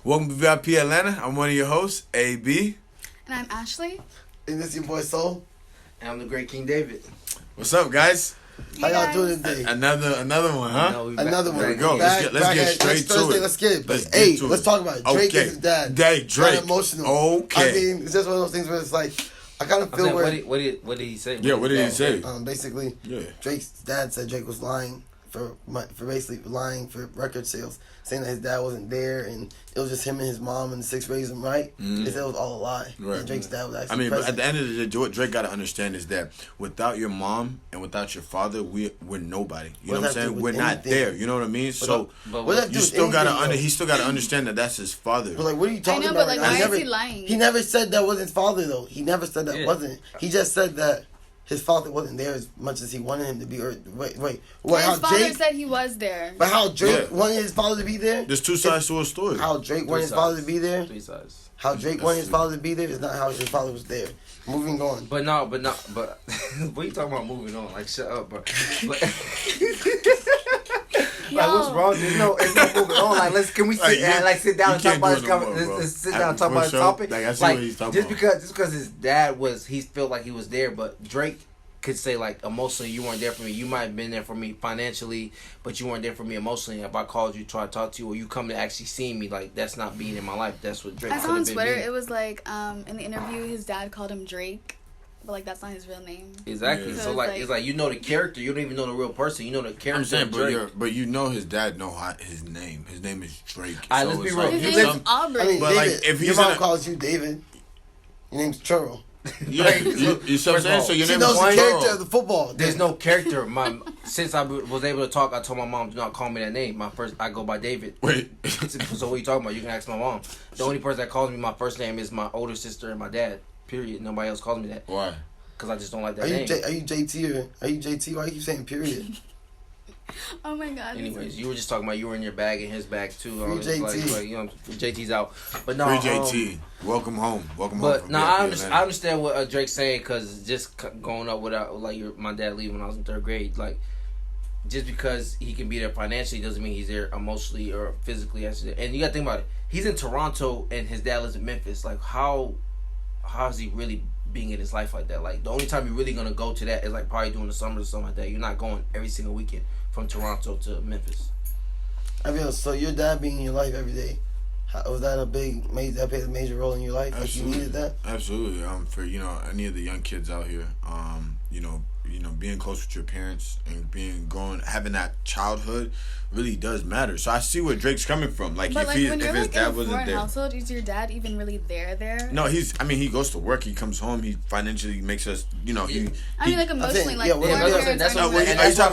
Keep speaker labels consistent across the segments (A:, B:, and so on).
A: Welcome to VIP Atlanta. I'm one of your hosts, AB.
B: And I'm Ashley.
C: And this is your boy Soul.
D: And I'm the great King David.
A: What's up, guys?
C: How y'all doing today?
A: Another one, huh?
C: Another one.
A: There we go. Let's get straight to it.
C: Let's get it. But let's talk about it. Drake is his dad.
A: Drake.
C: Kind of emotional.
A: Okay.
C: I mean, it's just one of those things where it's like, I kind of feel where...
D: What did he say?
A: Yeah, what did he say?
C: Basically, Drake's dad said Drake was lying for basically lying for record sales, saying that his dad wasn't there and it was just him and his mom and the six raised him right. They said it was all a lie. Right. And Drake's dad was actually
A: but at the end of the day, what Drake got to understand is that without your mom and without your father, we're nobody. You know what I'm saying? We're not there. You know what I mean? So you still gotta he still gotta understand that that's his father.
C: But like, what are you talking about?
B: But why is he lying?
C: He never said that was his father though. He never said that wasn't. He just said that his father wasn't there as much as he wanted him to be. Or wait.
B: His father said he was there.
C: But how Drake wanted his father to be there?
A: There's two sides to a story.
C: How Drake wanted his father to be there?
D: Three sides.
C: How Drake wanted his father to be there is not how his father was there. Moving on.
D: But what are you talking about moving on? Like, shut up, bro. Like, what's wrong? There's no moving on. Like, can we sit down and talk about this? Let's sit down and talk about the topic.
A: Like, I see what he's talking about.
D: Just because his dad he felt like he was there, but Drake could say, like, emotionally, you weren't there for me. You might have been there for me financially, but you weren't there for me emotionally. If I called you, try to talk to you, or you come to actually see me, like, that's not being in my life. That's what Drake.
B: I saw on Twitter. It was like in the interview, his dad called him Drake. But, like, that's not his real name.
D: Exactly. Yeah. So, it's like you know the character. You don't even know the real person. You know the character.
A: I'm saying, but you know his dad know his name. His name is Drake.
D: All right, let's be real.
B: His name is Aubrey.
C: I mean,
A: but,
C: David,
A: like, if
C: your mom calls you David, your name's Churro.
A: Yeah, you see what I'm saying? So your
C: she
A: name
C: knows
A: is
C: the character of the football.
D: There's no character. Since I was able to talk, I told my mom, do not call me that name. I go by David.
A: Wait.
D: So what are you talking about? You can ask my mom. The only person that calls me my first name is my older sister and my dad. Period. Nobody else calls me that.
A: Why?
D: Because I just don't like that
C: name.
D: Are
C: you JT or are you JT? Why you keep saying period?
B: Oh my God.
D: Anyways, you were just talking about you were in your bag and his bag too.
C: Free JT.
D: Like, JT's out. But no.
A: Free JT. Welcome home. Welcome home.
D: But no, I understand what Drake's saying, because just going up without my dad leaving when I was in third grade, like, just because he can be there financially doesn't mean he's there emotionally or physically. And you got to think about it. He's in Toronto and his dad lives in Memphis. Like, how is he really being in his life like that? Like, the only time you're really gonna go to that is like probably during the summers or something like that. You're not going every single weekend from Toronto to Memphis.
C: So your dad being in your life every day, was that that played a major role in your life?
A: Absolutely.
C: Like, you needed that?
A: Absolutely. For any of the young kids out here, being close with your parents and having that childhood really does matter. So I see where Drake's coming from. Like,
B: but
A: if
B: you're
A: his dad wasn't there.
B: Household, is your dad even really there?
A: No, he goes to work. He comes home. He financially makes us. Emotionally,
B: are you talking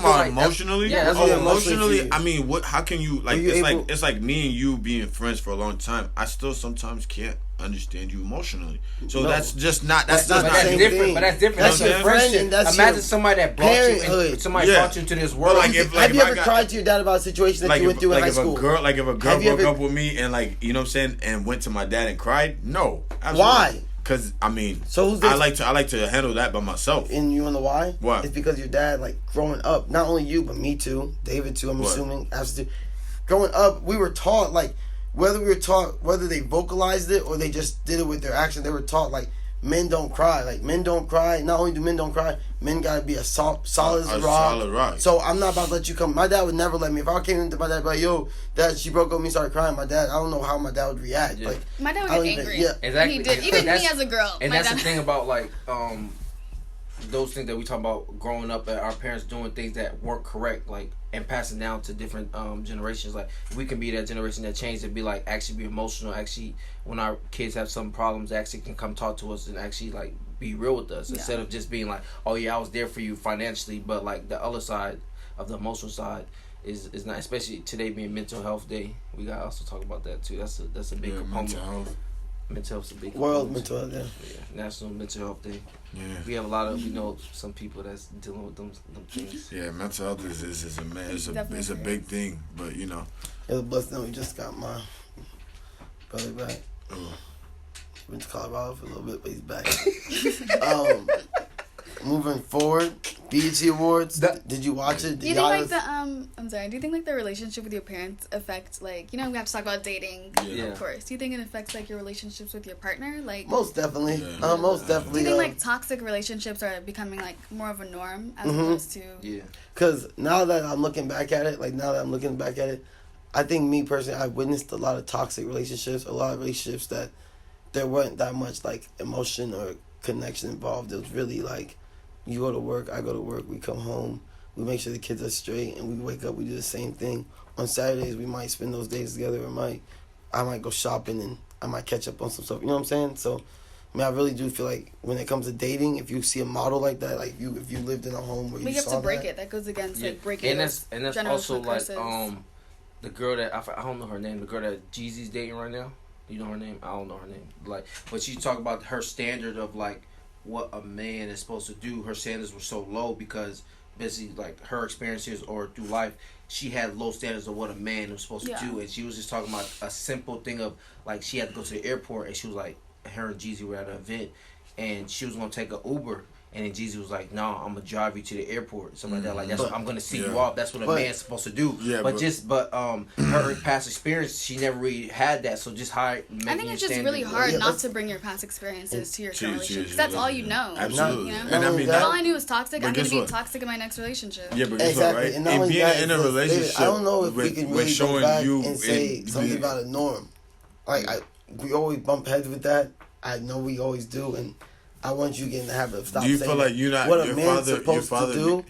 A: about emotionally?
D: Yeah, that's
A: emotionally. I mean, how can you like? It's like me and you being friends for a long time. I still sometimes can't understand you emotionally. So that's different. But that's
D: different.
C: That's your friend. And that's
D: imagine somebody that brought you into this world.
C: Have you ever cried to your dad about a situation that you went through in high school?
A: If a girl broke up with me and what I'm saying, and went to my dad and cried, no. Absolutely.
C: Why?
A: Because I like to handle that by myself.
C: And you know why?
A: What?
C: It's because your dad, like, growing up, not only you but me too, David too. I'm assuming, absolutely. Growing up, we were taught, like, whether they vocalized it or they just did it with their action, they were taught, like, men don't cry. Like, men don't cry. Not only do men don't cry, men gotta be solid as a rock. So I'm not about to let you come. My dad would never let me. If I came into my dad, like, yo, dad, she broke up with me, started crying. My dad, I don't know how my dad would react. Yeah. Like,
B: my dad would get angry.
C: Yeah,
D: exactly.
B: He did. Even me as a girl.
D: And that's the thing about, like, those things that we talk about growing up, our parents doing things that weren't correct, like, and passing down to different generations. Like, we can be that generation that changed and be like, actually be emotional. Actually, when our kids have some problems, they actually can come talk to us and actually, like, be real with us instead of just being like, oh yeah, I was there for you financially, but, like, the other side of the emotional side is not, especially today being Mental Health Day. We got to also talk about that too. That's a big component. Mental health's a big
C: World
D: component.
C: Mental Health,
D: yeah. National Mental Health Day.
A: Yeah.
D: We have we know some people that's dealing with them things.
A: Yeah, mental health is a big thing, but
C: It was blessed that we just got my brother back. Went to Colorado for a little bit, but he's back. moving forward, BET Awards. Did you watch it?
B: Do you think like the I'm sorry. Do you think like the relationship with your parents affects like we have to talk about dating, of course. Do you think it affects like your relationships with your partner? Like
C: most definitely. Most definitely.
B: Do you think like toxic relationships are becoming like more of a norm as opposed to?
C: Yeah. Because now that I'm looking back at it, I think me personally, I witnessed a lot of toxic relationships, a lot of relationships that there wasn't that much like emotion or connection involved. It was really like, you go to work, I go to work, we come home, we make sure the kids are straight, and we wake up, we do the same thing. On Saturdays, we might spend those days together, I might go shopping and I might catch up on some stuff. You know what I'm saying? So, I mean, I really do feel like when it comes to dating, if you see a model like that, like if you lived in a home where you saw that.
B: But you have to break it. That goes against like breaking
D: and that's also like the girl that I don't know her name. The girl that Jeezy's dating right now. You know her name? I don't know her name. Like, but she talk about her standard of like what a man is supposed to do. Her standards were so low because basically like her experiences or through life, she had low standards of what a man was supposed to do. And she was just talking about a simple thing of like she had to go to the airport and she was like, her and Jeezy were at an event and she was gonna take an Uber. And then Jeezy was like, "No, I'm gonna drive you to the airport, something like that. Like that's what I'm gonna see you off. That's what a man's supposed to do." Yeah, but her past experience, she never really had that. So just I
B: think it's just really hard not to bring your past experiences to your current relationship because that's all you know.
A: Absolutely.
B: You know?
A: And I mean,
B: all I knew was toxic. I'm gonna be toxic in my next relationship.
A: Yeah, but guess what, right? And being in a relationship,
C: I don't know if we can really go back and say something about a norm. Like we always bump heads with that. I know we always do, and I want you to get in the habit of stop saying. Do you feel like you're not what a man's supposed to do?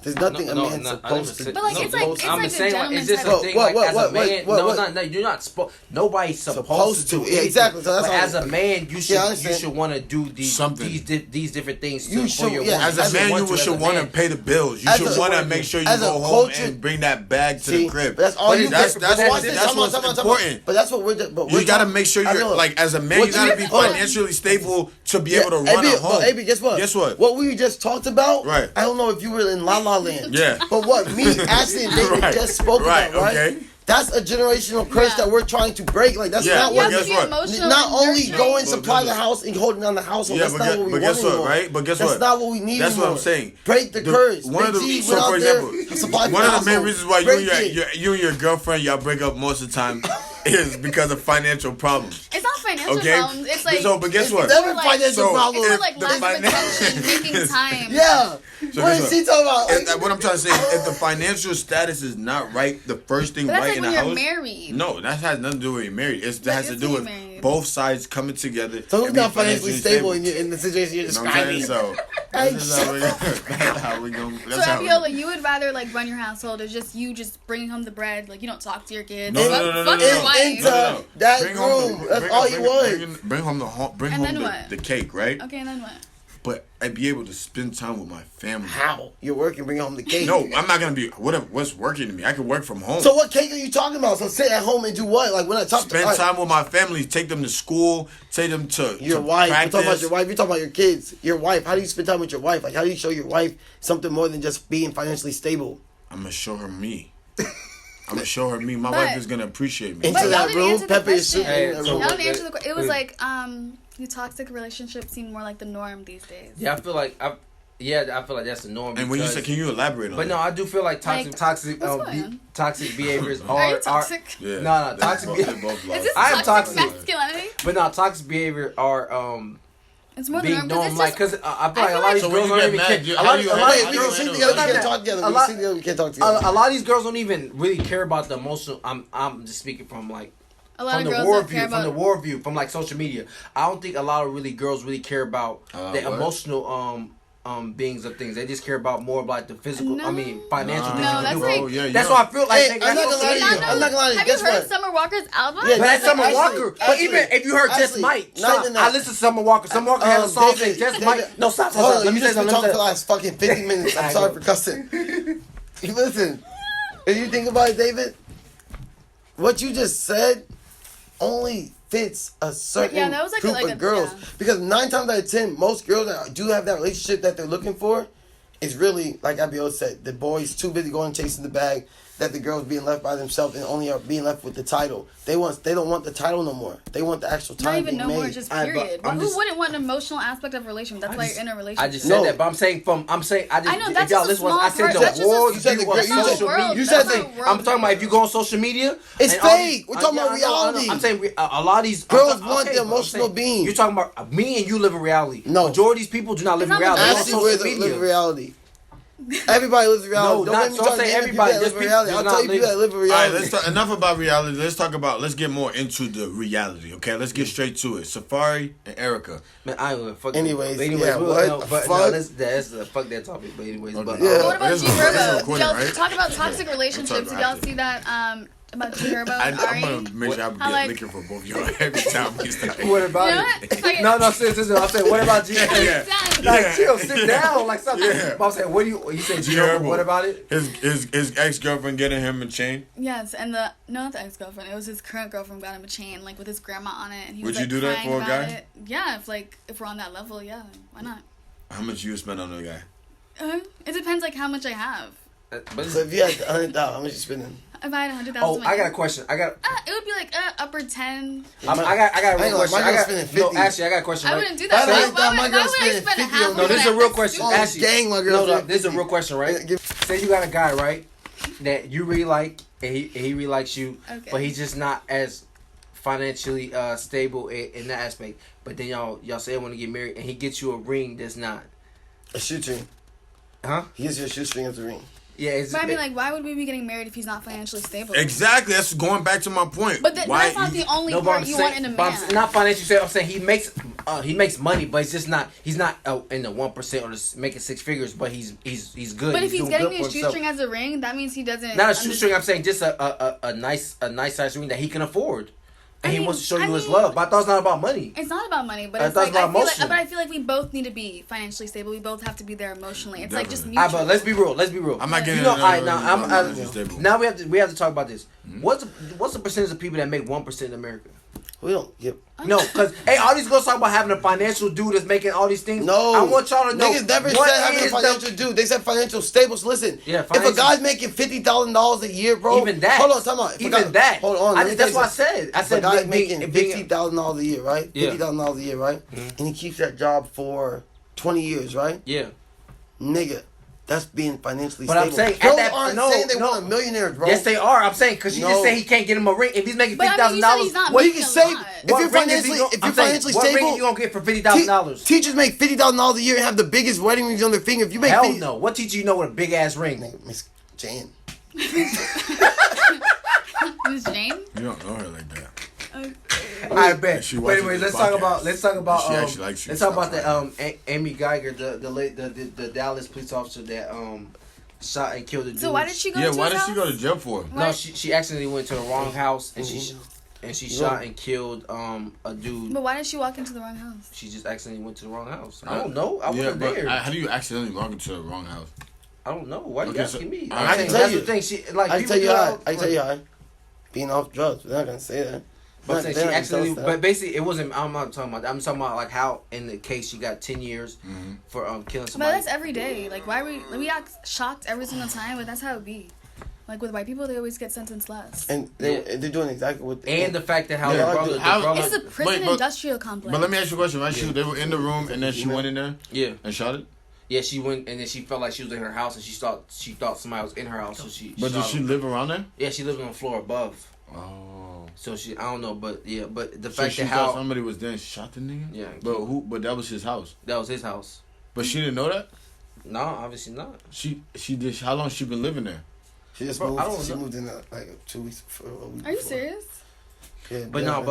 C: There's nothing a man's supposed to do.
B: But like it's like
D: I'm
B: a
D: saying
B: gentleman's
D: it's just a thing. Like as a man, no, you're not supposed. Nobody's supposed to.
C: Yeah, exactly. So that's
D: but as a man, you should want to do these different things for your woman.
A: As a man, you should want to pay the bills. You should want to make sure you go home and bring that bag to the crib.
C: That's all you.
A: That's what's important.
C: But that's what we're.
A: You gotta make sure you're like as a man, you gotta be financially stable to be able to run a home.
C: AB, guess what?
A: Guess what?
C: What we just talked about.
A: Right.
C: I don't know if you were in La La Land.
A: Yeah.
C: But what me, Ashley, and David just spoke about, right?
A: Okay.
C: That's a generational curse that we're trying to break. Like that's not what. Not only go and supply the house and holding down the household. That's not what we want anymore.
A: Right? But guess what?
C: That's not what we need.
A: That's what I'm saying.
C: Break the curse.
A: One of the for example, one of the main reasons why you and your girlfriend y'all break up most of the time is because of financial problems.
B: It's not financial problems. It's like
A: but guess what?
C: It's never financial problems.
B: It's like lack of attention, making time.
C: Yeah. What is she talking about?
A: What I'm trying to say, if the financial status is not right, the first thing right in the house.
B: You're married.
A: No, that has nothing to do with you're married. It has to do with both sides coming together.
C: So who's not financially stable in the situation you're describing?
A: So that's how we go.
B: So Abiola, you would rather like run your household or just bringing home the bread, like you don't talk to your kids.
A: No,
B: fuck your wife.
C: Into that room. That's all you want.
A: Bring home the cake, right?
B: Okay, and then what?
A: But I'd be able to spend time with my family.
C: How? You're working, bring home the cake.
A: No, I'm not gonna be. What's working to me? I can work from home.
C: So what cake are you talking about? So sit at home and do what? Like when I talk
A: spend time with my family, take them to school, take them to
C: your wife.
A: Practice.
C: You're talking about your wife. You're talking about your kids. Your wife. How do you spend time with your wife? Like how do you show your wife something more than just being financially stable?
A: I'm gonna show her me. I'm gonna show her me. My wife is gonna appreciate me.
C: Into that room, Pepe is shooting.
B: Y'all didn't answer the question. It was like the toxic relationships seem more like the norm these days.
D: Yeah, I feel like that's the norm.
A: And when you say, can you elaborate on?
D: But no, I do feel like toxic behaviors
B: are toxic.
D: No, toxic.
B: Is this toxic masculinity?
D: But no, toxic behavior are
B: it's more than norm
D: because I feel like a lot of these girls don't even care. A lot of these girls
C: can't talk together. We can't talk together.
D: A lot of these girls don't even really care about the emotional. I'm just speaking from like.
B: From the
D: war view, from like social media, I don't think a lot of girls really care about the emotional beings of things. They just care about more about the physical.
B: No.
D: I mean, financial things.
B: That's like,
D: that's what I feel like.
C: I'm not gonna lie to you. I'm not gonna lie to you.
B: Have you heard Summer Walker's album?
C: Yeah,
D: but that's Summer Walker. But even if you heard Just Might, I listen to Summer Walker. Summer Walker has a song saying Just Might. No, stop.
C: Let me just talk for the last fucking 50 minutes. I'm sorry for cussing. Listen, if you think about it, David, what you just said only fits a certain group of girls. Yeah. Because 9 times out of 10, most girls that do have that relationship that they're looking for is really, like Abiel said, the boy's too busy going chasing the bag. that the girls being left by themselves and only are being left with the title. They don't want the title no more. They want the actual title.
B: Not even no more, just period. But who wouldn't want an emotional aspect of a relationship? That's why you're in a relationship.
D: I just said that, but I'm saying I know
B: that's just a small part. That's just
C: you said
D: I'm talking about if you go on social media,
C: it's fake. We're talking about reality.
D: I'm saying a lot of these
C: girls want the emotional being.
D: You're talking about me and you live in reality.
C: No,
D: majority of these people do not live in reality.
C: Actually, we live in reality. Everybody lives in reality.
D: No, don't say everybody.
C: Live in reality. I'll tell you people that live in reality.
A: All right, enough about reality. Let's get more into the reality. Okay, let's get straight to it. Safari and Erica.
D: Man, I ain't fuck.
C: Anyways,
D: fuck that topic. But anyways,
B: what about G Herbo? Y'all talk about toxic relationships. Did y'all see that? About G Herbo and Ari?
A: I'm gonna make sure I get liquor for both y'all every time we start.
D: What about it? No, seriously. I'm saying, what about G Herbo? Like, chill, sit down, like something. Yeah. I'm saying, what do you say, G Herbo? What about it?
A: His ex-girlfriend getting him a chain.
B: Yes, and not the ex-girlfriend. It was his current girlfriend got him a chain, like with his grandma on it. And he
A: would
B: was,
A: you do that for a guy?
B: It. Yeah, if we're on that level, yeah, why not?
A: How much you spend on a guy?
B: It depends, like how much I have.
C: So if you had $100,000, how much you spending?
B: If I had $100,000.
D: Oh, I got a question. It
B: would be like upper 10.
D: I got a real question. Actually, I got a question.
B: I wouldn't do that.
C: My girl spending 50.
D: No, this is a real question.
C: Actually, gang, my girl.
D: No, this is a real question, right? Say you got a guy, right, that you really like, and he really likes you, but he's just not as financially stable in that aspect. But then y'all say want to get married, and he gets you a ring that's not
C: a shoestring.
D: Huh?
C: He gives you a shoestring as a ring.
D: Yeah,
B: but I mean, like, why would we be getting married if he's not financially stable?
A: Exactly, that's going back to my point.
B: But that's not the only part you want in a man.
D: Not financially stable. I'm saying he makes money, but he's not in the 1% or making six figures. But he's good.
B: But if he's getting me a shoestring as a ring, that means he doesn't.
D: Not a shoestring. I'm saying just a nice size ring that he can afford. And he wants to show you his love. But I thought it's not about money.
B: It's not about money, but I feel like we both need to be financially stable. We both have to be there emotionally. It's like just mutual.
D: But let's be real. I'm not getting now we have to talk about this. Mm-hmm. What's the percentage of people that make 1% in America?
C: We don't give.
D: No, because all these girls talk about having a financial dude that's making all these things.
C: No,
D: I want y'all to know.
C: Niggas never said having a financial dude. They said financial stable. So listen, if a guy's making $50,000 a year, bro.
D: Even that.
C: Hold on, time out.
D: Hold on. That's what I said. I said
C: a guy's making $50,000 a year, right? $50,000 a year, right? Mm-hmm. And he keeps that job for 20 years, right?
D: Yeah.
C: Nigga. That's being financially
D: but
C: stable.
D: I'm saying,
C: girls aren't saying they want a millionaire, bro.
D: Yes, they are. I'm saying because you just say he can't get him a ring if he's making $50,000.
C: What you can say if you're financially stable,
D: what ring are you gonna get for $50,000?
C: Teachers make $50,000 a year and have the biggest wedding rings on their finger. If you make
D: hell no, what teacher you know with a big ass ring?
C: Miss Jane.
B: Miss Jane?
A: You don't know her like that.
D: I bet. But anyways, let's talk about
A: she actually likes you.
D: Let's talk about the Amy Guyger, the Dallas police officer that shot and killed a dude.
B: So why did she go?
A: Why did she go to jail for?
D: No, she accidentally went to the wrong house and she shot and killed a dude.
B: But why did she walk into the wrong house?
D: She just accidentally went to the wrong house. I don't know. I wasn't there.
A: How do you accidentally walk into the wrong house?
D: I don't know. Why are you asking me?
C: I can tell you. I can tell you how. Being off drugs. We're not gonna say that.
D: But she accidentally, but basically, it wasn't. I'm not talking about that. I'm talking about like how in the case she got 10 years for killing somebody.
B: But that's every day. Like, why we act shocked every single time? But that's how it be. Like with white people, they always get sentenced less.
C: And they're doing exactly what.
D: And the fact that the brother,
B: it's a prison industrial complex.
A: But let me ask you a question. Right? They were in the room, and then she went in there.
D: Yeah.
A: And shot it.
D: Yeah, she went and then she felt like she was in her house, and she thought somebody was in her house, so she.
A: But did she live around there?
D: Yeah, she lived on the floor above.
A: Oh.
D: So she, I don't know, but the
A: so
D: fact that how
A: somebody was there and shot the nigga.
D: Yeah.
A: But who? But that was his house.
D: That was his house.
A: But she didn't know that.
D: No, obviously not.
A: She did. How long she been living there?
C: She just moved. She moved in like 2 weeks before.
B: Are you serious?
C: Yeah,
D: but
B: who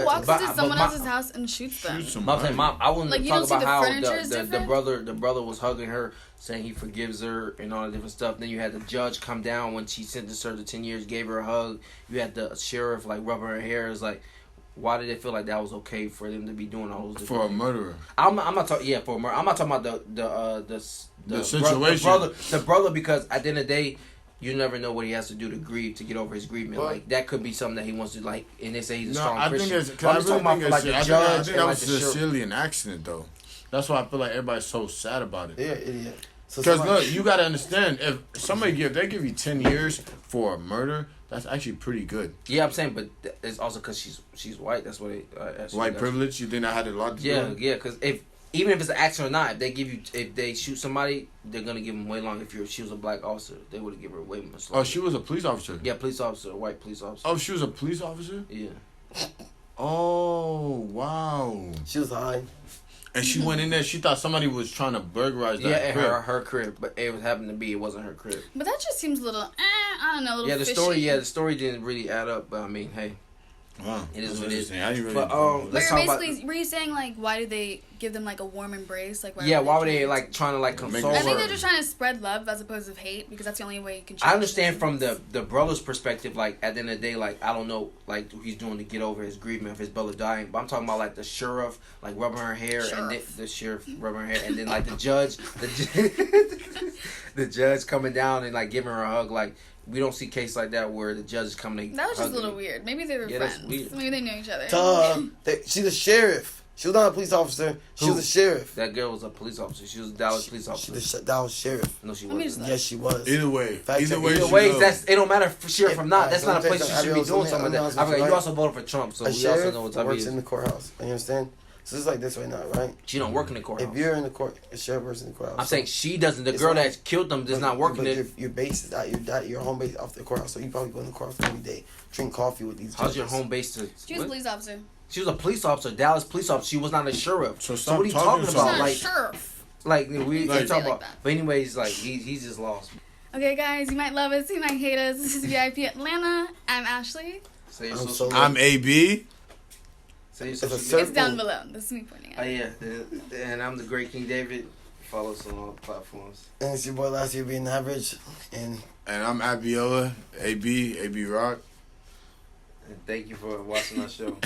B: walks into someone else's house and shoots them?
D: Mom, I wouldn't talk about how
B: the
D: brother was hugging her, saying he forgives her and all the different stuff. Then you had the judge come down when she sentenced her to 10 years, gave her a hug. You had the sheriff like rubbing her hair. It's like, why did it feel like that was okay for them to be doing all those?
A: For a murderer.
D: I'm not talking. Yeah, for a murder. I'm not talking about the
A: situation.
D: The brother, because at the end of the day, you never know what he has to do to grieve, to get over his grievement. Well, like, that could be something that he wants to, like, and they say he's a strong Christian.
A: I think that was a Sicilian accident, though. That's why I feel like everybody's so sad about it.
C: Yeah, idiot.
A: Because look, you gotta understand, if they give you 10 years for a murder, that's actually pretty good.
D: Yeah, I'm saying, but it's also because she's white. That's what
A: white privilege. You think that had a lot to do?
D: Yeah. Because even if it's an accident or not, if they shoot somebody, they're gonna give them way long. If she was a black officer, they would have given her way more.
A: Oh, she was a police officer.
D: Yeah, police officer, a white police officer.
A: Oh, she was a police officer.
D: Yeah.
A: Oh wow.
C: She was high.
A: And she went in there. She thought somebody was trying to burglarize that crib.
D: Yeah, her crib, but it happened to be it wasn't her crib.
B: But that just seems a little, I don't know, a little fishy.
D: The story didn't really add up. But I mean, hey,
A: wow,
D: it is what it is.
B: But let's talk about. Were you saying like why did they give them like a warm embrace? Like
D: why were they like trying to like console her?
B: I think they're just trying to spread love as opposed to hate because that's the only way you can.
D: I understand from the brother's perspective. Like at the end of the day, like I don't know, like what he's doing to get over his grievement of his brother dying. But I'm talking about like the sheriff, like rubbing her hair, and the sheriff rubbing her hair, and then like the judge, the judge coming down and like giving her a hug, like. We don't see cases like that where the judge is coming to.
B: That was just a little weird. Maybe they were friends. That's weird. Maybe they knew each other.
C: She's a sheriff. She was not a police officer. She was a sheriff.
D: That girl was a police officer. She was a Dallas police officer.
C: She was a Dallas sheriff.
D: No, she wasn't.
C: Yes, she was.
A: Either way,
D: that's it. Don't matter for sheriff or not. That's not a place you should be doing something like that. You also voted for Trump, so we also know what type
C: works in the courthouse. You understand? So it's like this right now, right?
D: She don't work in the courthouse.
C: If you're in the court, a sheriff works in the courthouse.
D: I'm saying she doesn't. The girl that killed them does not work in it.
C: Your base is at your home base off the courthouse, so you probably go in the courthouse every day, drink coffee with these.
D: How's your home base to?
B: She was a police officer.
D: She was a police officer, Dallas police officer. She was not a sheriff.
A: So
D: what are you talking about?
B: Like sheriff.
D: Like we talk about. But anyways, like he's just lost.
B: Okay, guys, you might love us, you might hate us. This is VIP Atlanta. I'm Ashley.
A: I'm AB.
B: It's down below. This is me pointing out.
D: Oh yeah, and I'm the Great King David. Follow us on all the platforms.
C: And it's your boy Last Year Being Average, and
A: I'm Abiola, AB Rock.
D: And thank you for watching our show.